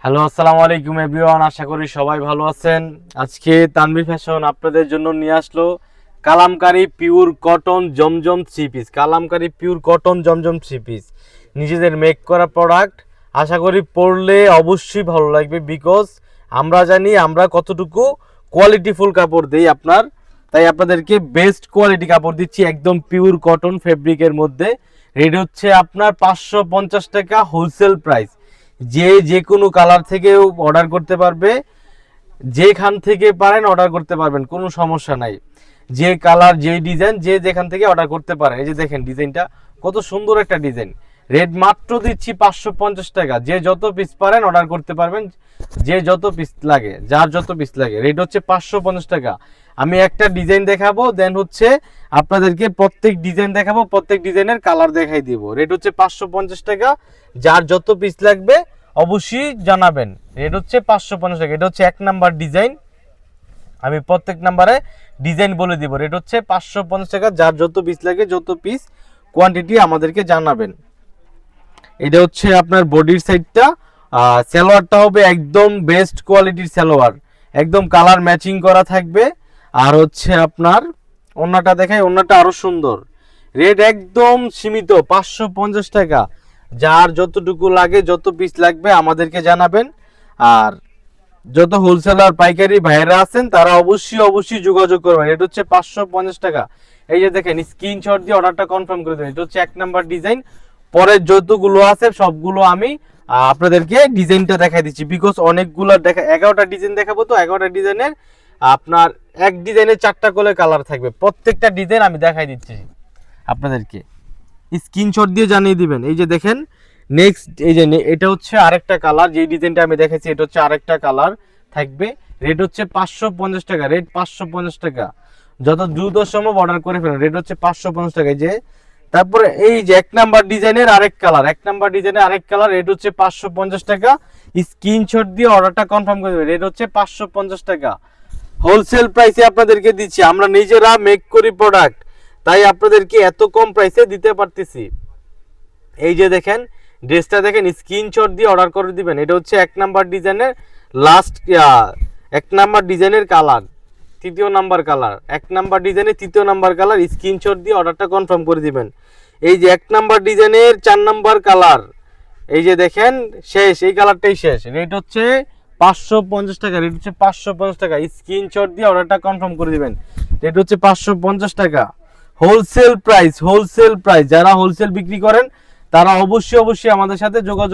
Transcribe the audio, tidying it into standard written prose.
Hello, আসসালামু আলাইকুম everyone. আশা করি সবাই ভালো আছেন। আজকে তানভীর ফ্যাশন আপনাদের জন্য নিয়ে আসলো কালামকারী পিওর কটন জমজম three piece. Kalamkari pure cotton জমজম থ্রি পিস নিজেদের মেক করা প্রোডাক্ট। আশা করি পরলে অবশ্যই ভালো লাগবে, বিকজ আমরা জানি আমরা কতটুকু কোয়ালিটিফুল কাপড় দিই আপনার, তাই আপনাদেরকে বেস্ট কোয়ালিটি কাপড় দিচ্ছি একদম পিওর কটন ফেব্রিকের মধ্যে। রেট হচ্ছে আপনার 550 টাকা হোলসেল প্রাইস। যে কোনো কালার থেকে অর্ডার করতে পারবে, যেখান থেকে পারেন অর্ডার করতে পারবেন, কোনো সমস্যা নাই। যে কালার যে ডিজাইন যে যেখান থেকে অর্ডার করতে পারেন। এই যে দেখেন ডিজাইনটা কত সুন্দর একটা ডিজাইন। রেট মাত্র দিচ্ছি 550 টাকা। যে যত পিস পারেন অর্ডার করতে পারবেন, যে যত পিস লাগে, যার যত পিস লাগে। রেট হচ্ছে 550 টাকা। আমি একটা ডিজাইন দেখাবো, দেন হচ্ছে আপনাদেরকে প্রত্যেক ডিজাইন দেখাবো, প্রত্যেক ডিজাইনের কালার দেখাই দিব। রেট হচ্ছে 550 টাকা। যার যত পিস লাগবে অবশ্যই জানাবেন। রেট হচ্ছে 550 টাকা। এটা হচ্ছে 1 নাম্বার ডিজাইন। আমি প্রত্যেক নাম্বারে ডিজাইন বলে দিব। রেট হচ্ছে 550 টাকা। যার যত পিস লাগে, যত পিস কোয়ান্টিটি আমাদেরকে জানাবেন। এটা হচ্ছে আপনার বডির সাইডটা। সালোয়ারটা হবে একদম বেস্ট কোয়ালিটির সালোয়ার, একদম কালার ম্যাচিং করা থাকবে। আর হচ্ছে আপনার ওন্নাটা দেখাই, ওন্নাটা আরো সুন্দর। রেট একদম সীমিত 550 টাকা। যার যতটুকু লাগে, যত পিস লাগবে আমাদেরকে জানাবেন। আর যত হোলসেলার পাইকারি ভাইয়েরা আছেন তারা অবশ্যই যোগাযোগ করবেন। এটা হচ্ছে 550 টাকা। এই যে দেখেন স্ক্রিনশট দিয়ে অর্ডারটা কনফার্ম করে দেবেন। এটা হচ্ছে 1 নাম্বার ডিজাইন। পরের যতগুলো আছে সবগুলো আমি আপনাদেরকে ডিজাইনটা দেখাই দিচ্ছি, বিকজ অনেকগুলো দেখা 11টা ডিজাইন দেখাবো, তো 11টা ডিজাইনের আপনার এক ডিজাইনে 4টা করে কালার থাকবে। প্রত্যেকটা ডিজাইন আমি দেখাই দিচ্ছি আপনাদেরকে, স্ক্রিনশট দিয়ে জানিয়ে দিবেন। এই যে দেখেন নেক্সট, এই যে এটা হচ্ছে আরেকটা কালার। যে ডিজাইনটা আমি দেখাচ্ছি এটা হচ্ছে আরেকটা কালার থাকবে। রেট হচ্ছে 550 টাকা। রেট 550 টাকা। যত দ্রুত সম্ভব অর্ডার করে ফেলেন। রেট হচ্ছে 550 টাকা। যে তারপরে এই যে 1 নাম্বার ডিজাইনের আরেক কালার, 1 নাম্বার ডিজাইনের আরেক কালার। রেট হচ্ছে 550 টাকা। স্ক্রিনশট দিয়ে অর্ডারটা কনফার্ম করে দেবেন। রেট হচ্ছে 550 টাকা। হোলসেল প্রাইসে আপনাদেরকে দিচ্ছি। আমরা নিজেরা মেক করি প্রোডাক্ট, তাই আপনাদেরকে এত কম প্রাইসে দিতে পারতেছি। এই যে দেখেন ড্রেসটা দেখেন, স্ক্রিনশট দিয়ে অর্ডার করে দিবেন। এটা হচ্ছে 1 নাম্বার ডিজাইনের লাস্ট 1 নাম্বার ডিজাইনের কালার, 3য় নাম্বার কালার। 1 নাম্বার ডিজাইনের 3য় নাম্বার কালার। স্ক্রিনশট দিয়ে অর্ডারটা কনফার্ম করে দিবেন। এই যে 1 নাম্বার ডিজাইনের 4 নাম্বার কালার। এই যে দেখেন শেষ, এই কালারটাই শেষ। রেট হচ্ছে 550 টাকা। রেট হচ্ছে 550 টাকা। স্ক্রিনশট দিয়ে অর্ডারটা কনফার্ম করে দিবেন। রেট হচ্ছে 550 টাকা। Wholesale price, wholesale price. যারা হোলসেল বিক্রি করেন তারা অবশ্যই আমাদের সাথে যোগাযোগ